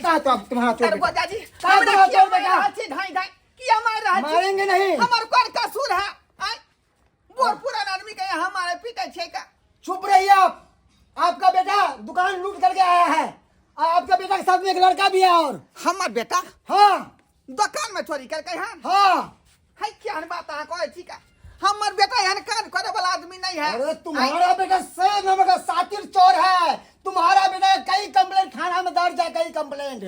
कहा तो तुम्हारा चोर दरवाजा जी कहा तुम्हारा चोर बेटा ढाई ढाई किया मार रहा मारेंगे नहीं हमार कौन कसूर है बोर पुराना आदमी के हमारे पीटे छे का चुप रहिए आप आपका बेटा दुकान लूट करके आया है और आपके बेटा के साथ में एक लड़का भी है और हमार बेटा हाँ दुकान में चोरी करके हाँ है क्या बात है कोई ठीक है हमार बेटा यहाँ कान करे वाला आदमी नहीं है अरे तुम्हारा बेटा से नंबर का सातिर चोर है तुम्हारा बेटा कई कंप्लेंट थाना में दर्ज है कई कंप्लेंट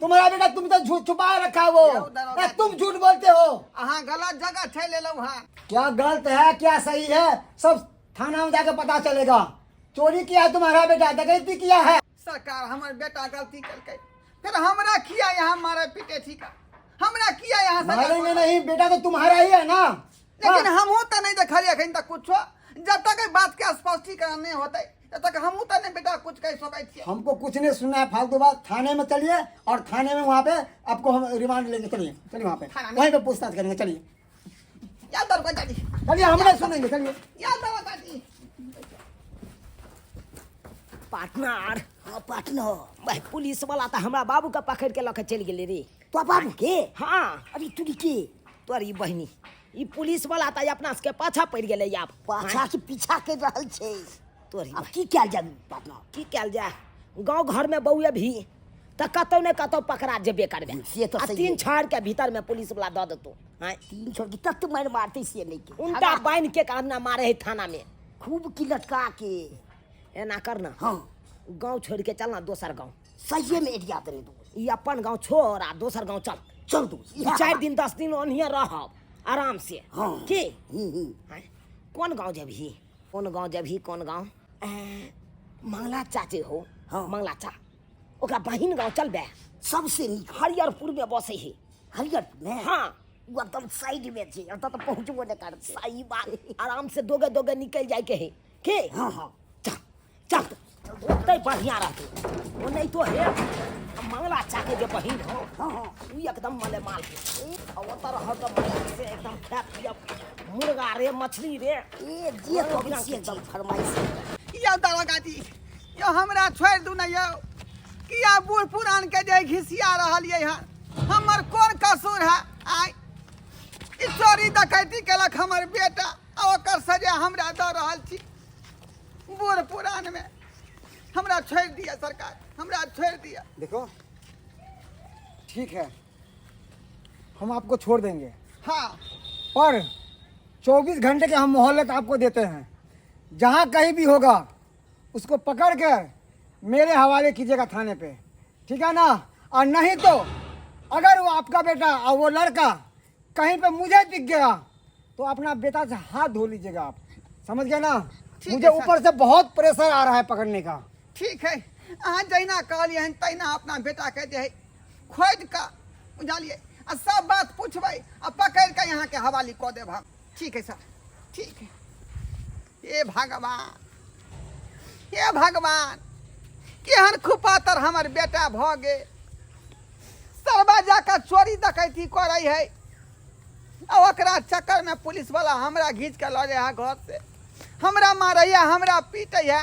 तुम्हारा बेटा तुम तो झूठ छुपा रखा है वो तुम झूठ बोलते हो हाँ गलत जगह थे ले लो हाँ क्या गलत है क्या सही है सब थाना में जाकर पता चलेगा चोरी किया है तुम्हारा बेटा डकैती किया है सरकार हमारे बेटा गलती करके फिर हमरा किया यहाँ मारे पीटे ठीक है हमरा किया यहाँ मारेंगे नहीं बेटा तो तुम्हारा ही है ना लेकिन हम होता नहीं देखलिए अखन तक कुछ जब तक बात के स्पष्टीकरण नहीं होते तब तक हम होता नहीं बेटा कुछ कह सके हमको कुछ नहीं सुनना है फालतू बात थाने में चलिए और थाने में वहाँ पे आपको हम रिमांड लेंगे चलिए चलिए वहाँ पे वहीं पे पूछताछ करेंगे चलिए याद दरवाजा जी चलिए हम नहीं सुनेंगे चलिए याद दरवाजा जी पार्टनर हाँ पार्टनर पुलिस वाला तो हमारा बाबू का पकड़ के लके चल गए रे तो बाबू के हाँ अभी तू के तोरी बहनी ई पुलिस वाला तो अपना के पाछा पड़ गए आप पाछा के पीछा कर रहल छे तोरी अब की कैल जा पार्टनर की कैल जा गांव घर में बउए भी तो कतौ ने कतौ पकड़ा जेबे करबे से तो तीन छाड़ के भीतर में पुलिस वाला दे देतो हां तीन छोड़ के तक मार मारते से नहीं के उल्टा बांध के कामना मारे है थाना में खूब की लटका के एना करना हाँ गांव छोड़ के चलना दोसर गांव सही में एरिया दे दो ये अपन गांव छोड़ आ दोसर गांव चल तू 4 दिन 10 दिन ओनिया रहब आराम से हाँ के कौन गांव जबही कौन गांव मंगला चाचे हो हाँ मंगला चा ओकरा बहिन गांव चलबे सबसे नीक हरिहरपुर में बसे है हरिहरपुर में हाँ वो एकदम साइड में छे अब तो पहुंचबो न कर सही बात आराम से दोगे निकल जाए के है के हाँ हाँ चल तय बढ़िया रहते वो नहीं तो है मंगला चाके जो बहिन हो हाँ वो एकदम मले माल के अवतर हो तो से एकदम खा पिया मुर्गा रे मछली रे ए जे तो एकदम फरमाइश या दरवाजा जी यो हमरा छोड़ दू न यो किया बूढ़ पुरान के जे घिसिया रहल ये हमर कौन कसूर है आई ई चोरी डकैती केलक हमर बेटा आ ओकर सजा हमरा द रहल छी बूढ़ पुरान में हमरा छोड़ दिया सरकार हमरा छोड़ दिया देखो ठीक है हम आपको छोड़ देंगे हाँ पर 24 घंटे के हम मोहलत आपको देते हैं जहाँ कहीं भी होगा उसको पकड़ कर मेरे हवाले कीजिएगा थाने पे ठीक है ना और नहीं तो अगर वो आपका बेटा और वो लड़का कहीं पे मुझे दिख गया तो अपना बेटा से हाथ धो लीजिएगा आप समझ गए ना मुझे ऊपर से बहुत प्रेशर आ रहा है पकड़ने का ठीक है अहाँ जहिना कहलिए तहिना अपना बेटा के जे खोज का बुझलिए आ सब बात पूछबै आ पकड़ के यहाँ के हवाली कऽ देब हम ठीक है सर ठीक है हे भगवान केहन खुपातर हमर बेटा भ गे सरबा जाकर चोरी डकैती करे है आ ओकरा चक्कर में पुलिस वाला हमरा घींच के लऽ जाए घर से हमरा मारैया हमरा पीटे है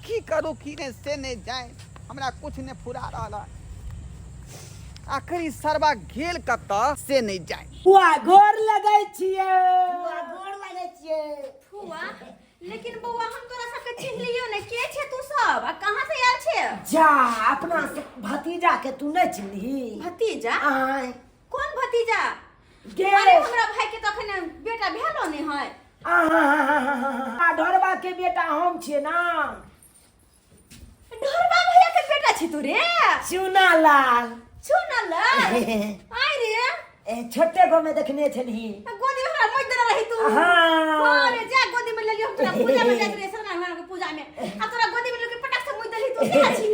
की करू की ने से नहीं जाए हमरा कुछ ने फुरा रहा आखिरी सरबा गेल कत से नहीं जाए हुआ गोर लगै छियै फुआ लेकिन बउआ हम तोरा सबके चिन्हलियो ने के छे तू सब आ कहां से आयल छे जा अपना से भतीजा के तू नहीं चिन्ही भतीजा आय कौन भतीजा गे अरे हमरा भाई के तखन बेटा भेलो ने है आ ढोरबा के बेटा हम छे ना ढोरबा भैया के बेटा छी तू रे चुनालाल आई रे छोटे गो में देखने छली गोदी में हमरा मोज देना रही तू हां अरे जा गोदी में ले लियो तोरा पूजा में जात रे सत्यनारायण के पूजा में आ तोरा गोदी में लेके पटाक से मोज देली तू क्या छी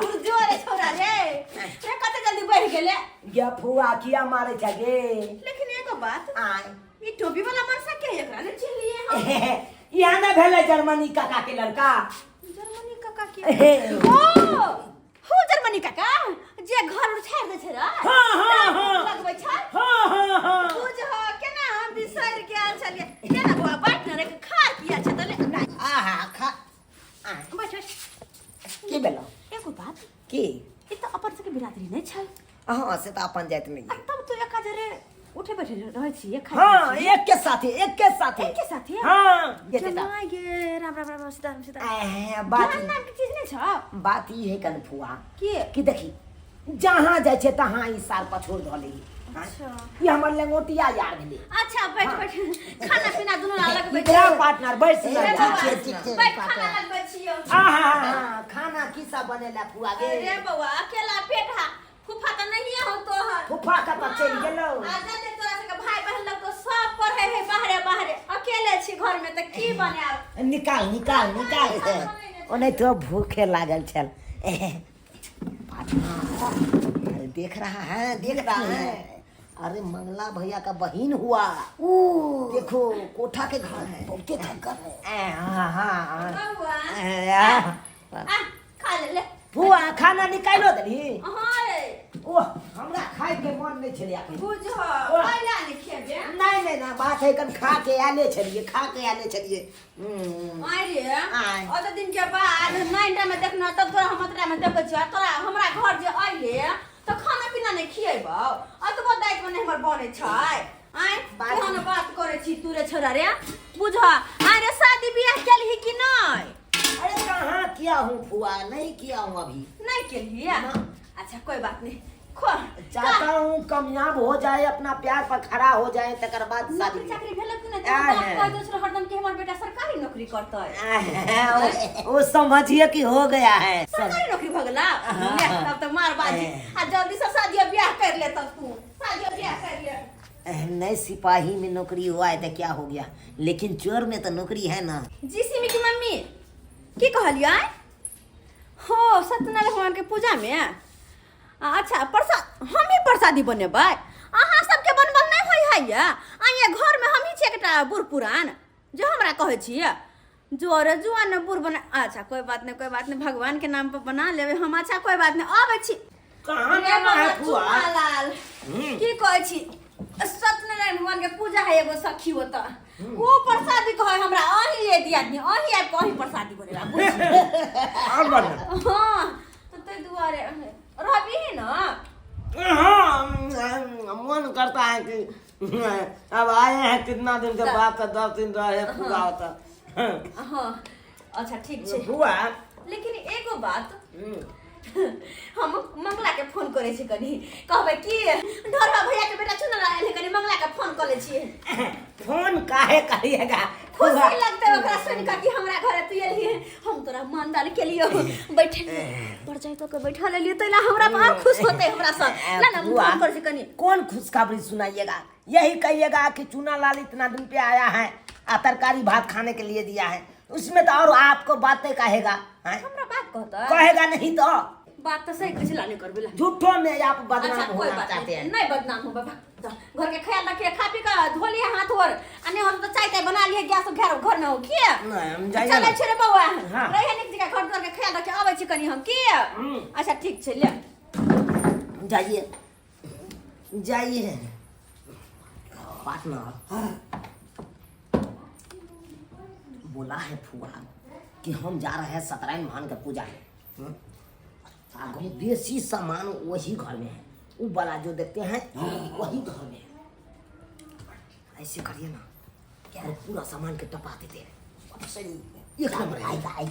तू जोरे छोरा रे कते जल्दी बढ़ गेले या फुआ किया मारे छगे लेकिन एगो बात आय ई टोपी वाला मरसा के एकरा ने चिन लिए हम यहाँ ना भेले जर्मनी काका के लड़का जर्मनी काका के ओ हो जर्मनी काका जे घर उछाड़ दे छै रे हां लगबै छै हां तू जे हो केना हम बिसर के आल छलिए केना बुआ बैठ न रे खार पिया छै तले नहीं आहा खा बैठ की भेलो एको बात की ई तो हाँ से तो अपन जात नहीं आ, तब तो एक जरे उठे बैठे रहे छी एक हाँ एक के साथ एक के साथ है हाँ ये तेता जमाई गे राम राम राम सीता बात ज्ञान नाम की चीज नहीं छ बात ई है कन फुआ के कि देखी जहाँ जाय छे तहाँ ई सार पछोड़ धले अच्छा ये हमर लंगोटिया यार भेले अच्छा बैठ बैठ खाना पीना दोनों अलग बैठ तेरा पार्टनर बैठ अरे से बाबा, ठीक बैठ खाना अलग बैठियो हाँ खाना की सब बनेला फुआ गे अरे बउआ अकेला पेटा फूफा तो नहीं हो तो है फुफा का तो चल गेलो आजा दे तोरा से भाई बहन लोग तो सब पढ़े है बाहरे बाहरे अकेले छी घर में तो की बनाओ निकाल निकाल निकाल ओने तो भूखे लागल छल अरे देख रहा है अरे मंगला भैया का बहन हुआ देखो कोठा के घर है बहुते थकर है हाँ बउआ खा ले फुआ खाना निकालो दली हां रे ओ हमरा खाए के मन नहीं छलिया बुझो पहला नहीं खेबे नहीं ना बात है कन खा के आले छलिए आई रे ओत दिन के बाद नाइटा में देखना तब तोरा हम अतरा में देखै छ तोरा हमरा घर जे आइले तो खाना पीना नहीं खिएबो अतबो दाइत में हमर बने छै आई केहन बात करे छी तू रे छोरा रे बुझ आई रे शादी बियाह केलही कि नहीं अरे कहाँ किया हूँ फुआ नहीं किया हूँ अभी नहीं केलही अच्छा कोई बात नहीं खो चाहता हूँ कामयाब हो जाए अपना प्यार पर खड़ा हो जाए तकर बाद नौकरी चाकरी भेल कि नहीं तो कह दो हरदम के हमर बेटा सरकारी नौकरी करता है वो समझिए कि हो गया है सरकारी नौकरी भगला तब तो मार बाजी आ जल्दी से शादी ब्याह कर ले तब तू शादी ब्याह कर ले नहीं सिपाही में नौकरी हुआ है तो क्या हो गया लेकिन चोर में तो नौकरी है ना जी सिमी की मम्मी की कहलिए हो सत्यनारायण भगवान के पूजा में अच्छा प्रसाद हम ही प्रसादी बनेबै अहाँ सबके बनबल नहीं होई है या आइए घर में हम ही छी एकटा बूढ़ पुरान जो हमरा कहै छियै जोरे जुआन बूढ़ बना अच्छा कोई बात नहीं भगवान के नाम पर बना लेबै हम अच्छा कोई बात नहीं आबै छी कहाँ जाना है फुआ लाल की कहै छी सत्यनारायण भगवान के पूजा है एगो सखी होता वो प्रसादी कहे हमरा अही ले दिया दी अही आब कहीं प्रसादी बनेला बुझ हां तो ते दुआरे रहबी है ना हाँ मन करता है कि अब आए हैं कितना दिन के बाद तो 10 दिन रहे पूरा होता हां अच्छा ठीक छै हुआ लेकिन एगो बात हम मंगला के फोन करे छी कनी कहबै कि ढोरवा भैया के बेटा चुन लायल है कनी मंगला के फोन कर ले छी फोन काहे करिएगा खुशी लगते ओकरा सुन के कि हमरा घरे तू एलिए हम तोरा मानदान के लिए बैठे पर जाय तो के बैठा ले लिए तैला हमरा बहुत खुश होते हमरा सब ना फोन कर छी कनी कौन खुशखबरी सुनाइएगा यही कहिएगा कि चूना लाल इतना दिन पे आया है आ तरकारी भात खाने के लिए दिया है उसमें तो और आपको बातें कहेगा हमरा बात कहता कहेगा नहीं तो बात तो सही कुछ लाने कर बिला झूठों में आप बदनाम अच्छा कोई होना बात चाहते हैं नहीं बदनाम हो बाबा घर के ख्याल रखिए खा पी का धो लिए हाथ और अने हम तो चाय ताय बना लिए गैस घर में हो किए हम जाइए चले छै रे बउआ हाँ। रहे निक जगह घर के ख्याल रखे आबै छी कनी हम किए अच्छा ठीक छै ले जाइए जाइए पार्टनर बोला है फुआ कि हम जा रहे हैं सत्यनारायण भगवान के पूजा में आगे देसी सामान वही घर में है वो वाला जो देखते हैं वही घर में है ऐसे करिए ना क्या पूरा सामान के टपा देते हैं सही एक नंबर आएगा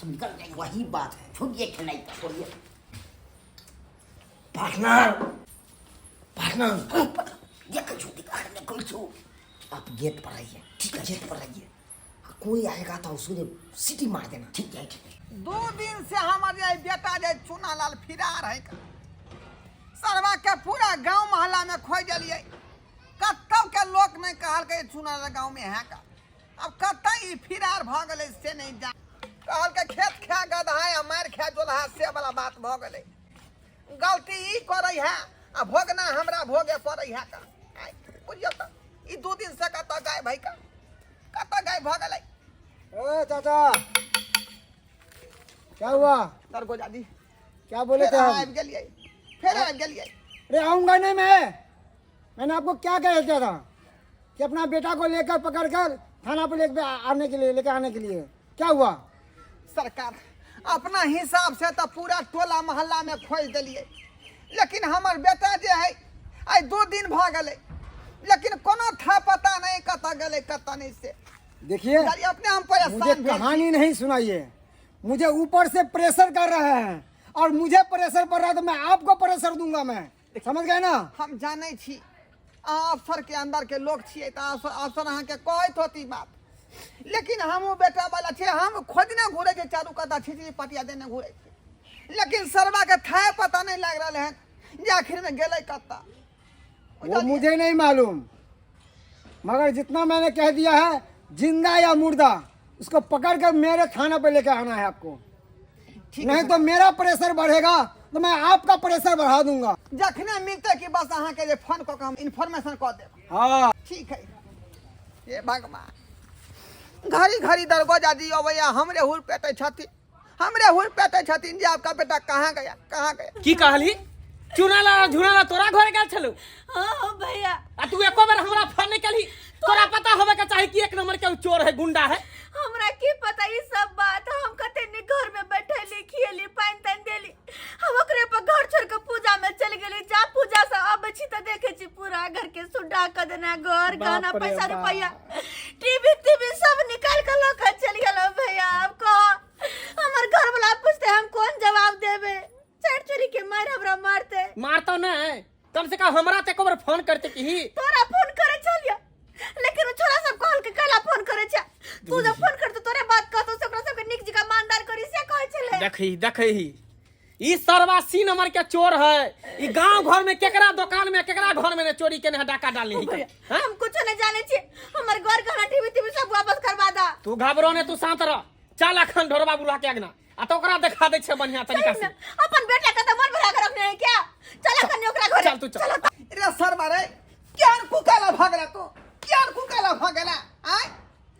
सब निकल जाएगा वही बात है छोड़िए खिलाई छोड़िए पार्टनर आप गेट पर रहिए ठीक है गेट पर रहिए कोई आएगा तो उसको सीटी मार देना ठीक है 2 दिन से हमारे बेटा जे चूना लाल फिरार है सरवा के पूरा गांव मोहल्ला में खोज दिलिए कतौ के लोग नहीं कहल के चूना लाल गांव में है का अब कतई फिरार भ गले से नहीं जा कहल के खेत खा गधा है मार खा जोलहा से वाला बात भ गले गलती ई करई है आ भोगना हमरा भोगे पड़ई है का बुझियो त ई 2 दिन से कत गाय भाई का कत गाय भ गले ए चाचा क्या हुआ तर गोजादी क्या बोले थे आब गेलिए फिर आब गेलिए अरे आऊँगा नहीं मैंने आपको क्या कह दिया था कि अपना बेटा को लेकर पकड़ कर थाना पर लेकर आने के लिए क्या हुआ सरकार अपना हिसाब से तो पूरा टोला मोहल्ला में खोज दिलिए लेकिन हमार बेटा जे है आई 2 दिन भ गए, लेकिन कोनो था पता नहीं कता गए कता नहीं से। देखिए यार अपने हम परेशान मुझे भेल छी। कहानी नहीं सुनाइए, मुझे ऊपर से प्रेशर कर रहे हैं और मुझे प्रेशर पड़ रहा है तो मैं आपको प्रेशर दूंगा। मैं समझ गए ना? हम जाने छी अहाँ अफसर के अंदर के लोग छिए त अफसर अहाँ के कहत होती बात, लेकिन हमहू बेटा वाला छे, हम खुद ने घूरे के चारू कता छिची पटिया देने घूरे छे, लेकिन सरवा के थाए पता नहीं लग रहा है जे आखिर में गेले कता। वो मुझे नहीं मालूम, मगर जितना मैंने कह दिया है, जिंदा या मुर्दा उसको पकड़ कर मेरे थाना पे लेकर आना है आपको। नहीं तो मेरा प्रेशर बढ़ेगा तो मैं आपका प्रेशर बढ़ा दूंगा। जखने मिलते कि बस अहाँ के जे फोन क के हम इन्फॉर्मेशन क देब। हाँ ठीक है। ये भगवान घड़ी घड़ी दरवाजा दियो भैया, हमरे हुर पेटे छथिन, हमरे हुर पेटे छथिन जे आपका बेटा कहाँ गया कहाँ गया। की कहली? चुनाला झुनाला तोरा घरे गेल छलू हाँ भैया, आ तू एको बार हमरा फोन नहीं कली? तोरा पता होवे के चाही कि 1 नंबर के चोर है, गुंडा है। हमरा की पता ये सब बात। हम कते ने घर में बैठे लिखिएली पानी तन देली, हम ओकरे पर घर छोड़ के पूजा में चल गेली। जा पूजा से आबै छी त देखे छी पूरा घर के सुड्डा क देना, घर गहना बाप रे पैसा बाप। रुपया टीवी सब निकाल के लोग चल गेलो। भैया अब कहो, हमर घर वाला पूछते हम कौन जवाब देबे? चोर चोरी के मार हमरा मारते। मारतो नहीं, कम से कम हमरा ते एको बार फोन करते की। तोरा फोन करे छलिया, लेकिन छोरा सब कहल के कला फोन करे छ। तू जब फोन कर तो तोरे बात कहतो से ओकरा सब के निक जगह मानदार करी से कहै छले। देखही ई सरवा सी नंबर के चोर है। ई गांव घर में केकरा दुकान में केकरा घर में चोरी के डाका डालनी है। हम कुछ नहीं जाने छी, हमर घर गहना टीवी सब वापस करवा दा। तू घबरो ने, तू शांत रह। चल अखन ढोरबा बुला के अगना आ तो ओकरा दिखा दे छे बढ़िया तरीका से। अपन बेटा का तो मन भरा के रखने है क्या? चल कन्या ओकरा घरे। चल तू चल। रे सर मारे क्या कुकाला भागला तू, क्या कुकाला भागला? आय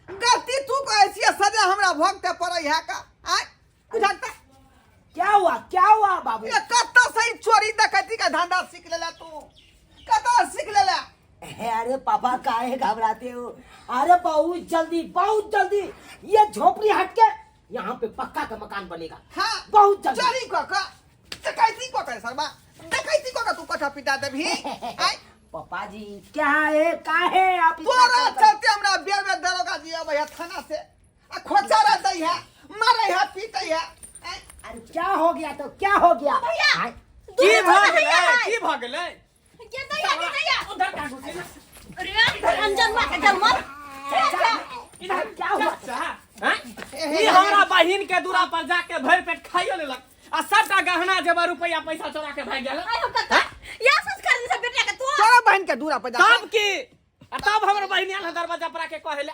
गलती तू कहै छियै, सजा हमरा भोगते पड़ै है का? आय बुझाता क्या हुआ बाबू? ये कत्ता सही चोरी डकैती का धंधा सीख लेला तू, कत्ता सीख लेला? अरे पापा काहे घबराते हो? अरे बहुत जल्दी ये झोपड़ी हट के यहाँ पे पक्का का मकान बनेगा। हाँ बहुत जल्दी। चोरी को का डकैती को कर सरबा, डकैती को का तू कथा पिटा देबही। आय पापा जी क्या है काहे आप इतना तोरा करते? चलते हमरा बेर में दरोगा जी भैया थाना से आ खोचारा दै है, मारै है, पीटै है। आय अरे क्या हो गया तो क्या हो गया? भैया आय, की भ गेलै? के दैया उधर का घुसे ना। अरे अंजन मा के जल मत। इधर क्या हुआ? ई हमरा बहिन के दूरा पर जाके भर पेट खाइयो लेलक आ सबटा गहना जेवर रुपया पैसा चोरा के भाग गेल। आय हो कत्ता या संस्कार से बेटा के तू तोरा बहन के दूरा पर जा तब की आ तब हमर बहिन आल दरवाजा पर आके कहले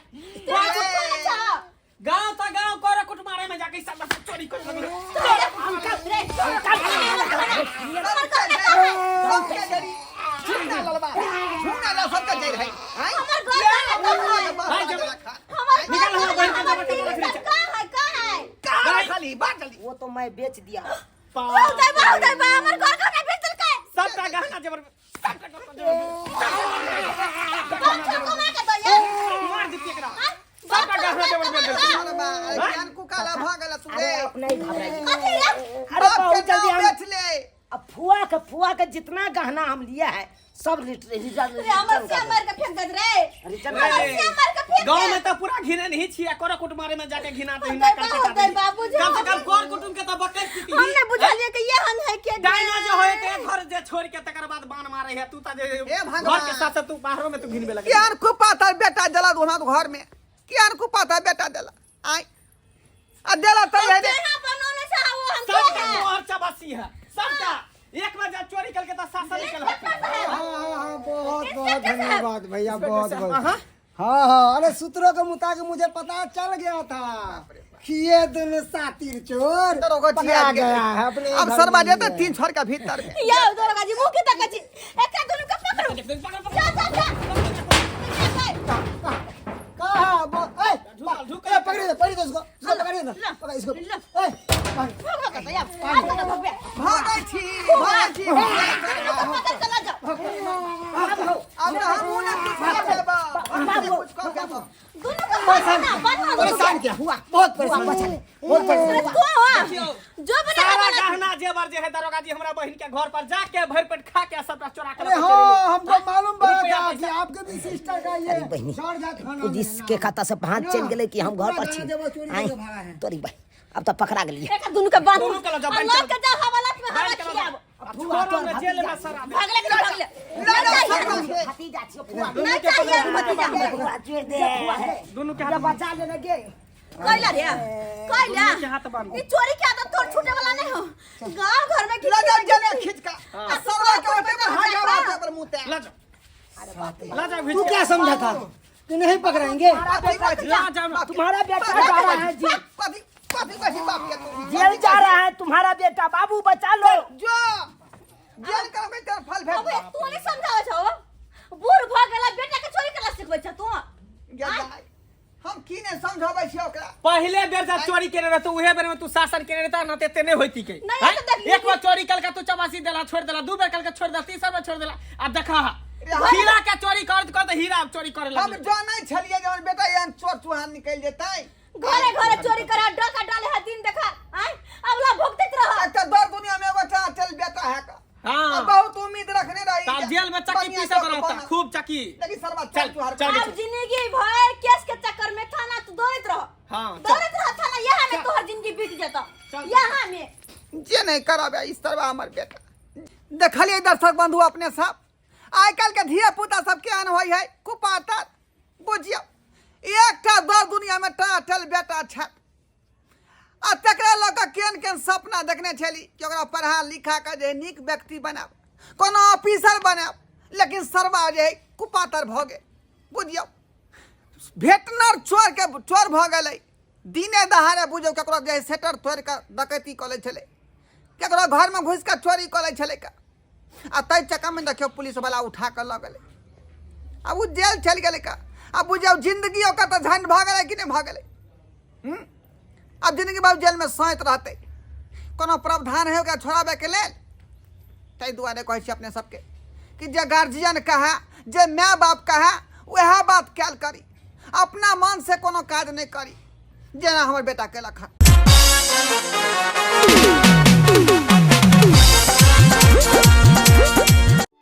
गांव त गांव कर कुट मारे में जाके सब चोरी कर लगे। वो तो मैं बेच दिया। सबटा गहना जेवर मार दी एकरा। सबटा गहना जेवर बेच दे। अरे अपना ही घबराइए। अरे बहुत जल्दी हम अब फुआ का जितना गहना हम लिया है सब रिटर्न गांव में तो पूरा घिने नहीं छिया, कोरा कुट मारे में जाके घिना तो हिना करके कम से कम कोर कुटुम के तो बकैत पीटी। हमने बुझलिए कि ये हन है के डायना जो होए के घर जे छोड़ के तकर बाद बाण मारे है। तू त जे घर के साथ तू बाहरों में तू घिनबे लगे। कियान को पाता बेटा जला दोना तो घर में, कियान को पाता बेटा जला। आय आ देला तो है देना बनाने से वो हम सबका मोहर चबासी है सबका। एक बार जब चोरी करके तो सासा निकल हाँ, बहुत धन्यवाद भैया, बहुत हाँ। अरे सूत्रों के मुताबिक मुझे पता चल गया था कि ये दिन सातिर चोर पकड़ा गया है अपने। अब सर बाजे तो 3 छोर का भीतर में या दरोगा जी मुंह की तक जी एक दोनों का पकड़ो। जा कहाँ पकड़िए उसको पकड़िए ना, पकड़ इसको। भागै छी चला जाओ। अब तो हम उन्हें कुछ कर देबा हम कुछ कर देबा दोनों का बना बना परेशान क्या हुआ बहुत परेशान बहुत परेशान को हुआ जो बने सारा गहना जेवर जे है दरोगा जी हमरा बहन के घर पर जाके भर पेट खा के सबटा चोरा के अरे हाँ हमको मालूम पड़ा था कि आपके भी सिस्टर का ये अरे बहनी, शॉर्ट जा खाना पुलिस देना। के खाता से हाथ चल गेले कि हम घर पर पूरा छी गहना जेवर चोरी आई करके भागा है। तोरी भाई अब तो पकड़ा गेलिए एक दोनों के बांध दोनों के लो, जाओ, बांध लोग के के जा हवालात में हवा बांध के लो, खियाब छोड़ो में जेल में सरा दे भागले के भागले भतीजा छियो फुआ नहीं चाहिए भतीजा फुआ जोड़ दे दोनों के जब हाथ बचा लेने गे कैला रे कैला के हाथ बांध ई चोरी के आदत तोड़ छूटे वाला नहीं हो गांव घर में ले जा जने खींच का आ, सरवा के ऊपर पर हाथ लगा पर मुंह ते ला जाओ ला जाओ तू क्या समझा था कि नहीं पकड़ेंगे ला जाओ तुम्हारा बेटा जा रहा है जी पति पति कही बाप के तू जेल जा रहा है तुम्हारा बेटा बाबू बचा लो जो जेल का में तेरा फल अब भेट तू नहीं समझावे छो बूढ़ भ गेला बेटा के चोरी केला सिखबै छ तू हम की ने समझाबै छी ओकरा पहले बेर जब चोरी करे रह तो उहे बेर में तू शासन करे रहता ना ते नहीं होती के नहीं, हैं? तो देख लीजिए। एक बार चोरी कल का तू चबासी देला छोड़ देला दू बेर कल का छोड़ देला तीसरा बार छोड़ देला अब देखा हीरा के चोरी कर तो हीरा चोरी करे हम लगे जानै छलिए जे हमर बेटा एहन चोर चुहान निकल जेतै घरे घरे चोरी करा डका डाले है दिन देखा आई अगला भुगतत रह एक तो दर दुनिया में बच्चा चल बेटा है का हां बहुत उम्मीद रखने रही तार जेल में चक्की पीसा रहता खूब चक्की लेकिन सरवा चल, चल चुहार चल। अब जिंदगी भर केस के चक्कर में थाना तू दौड़त रह हां दौड़त रह थाना यहाँ में तोहर जिंदगी बीत जाता यहाँ में जे नहीं कराबे इस तरह हमर बेटा देखलिए दर्शक बंधु अपने सब आइ काल के धिया पुता सब केहन होय है कुपातर बुझियो एकटा दर दुनिया में टाटल बेटा छ आ तकरा लग केन केन सपना देखने छली कि ओकरा पढ़ा लिखा के जे नीक व्यक्ति बनाब कोनो ऑफिसर बनाब लेकिन सरवा जे है कुपातर भ गेल बुझियो भेटनर चोर भ गेलै दिने दहाड़े बुझियो ककरो जे सेटर तोड़ के डकैती कऽ लै छलै ककरो घर में घुस के चोरी कऽ लै छलै का आ तै चक्का में देखियो पुलिस वाला उठा के लऽ गेलै अब वो जेल चल गेलै का अब बुझियो जिंदगी ओकर तो झंड भ गेलै कि नहीं भ गेलै अब जिंदगी भर जेल में सैत रहते कोनो प्रावधान है ओकरा छोड़ाबे के लेल ताहि दुआरे कहै छी अपने सबके कि जे गार्जियन कहे जे माय बाप कहे वह बात कैल करी अपना मन से कोनो काज नहीं करी जेना हमर बेटा केलक हन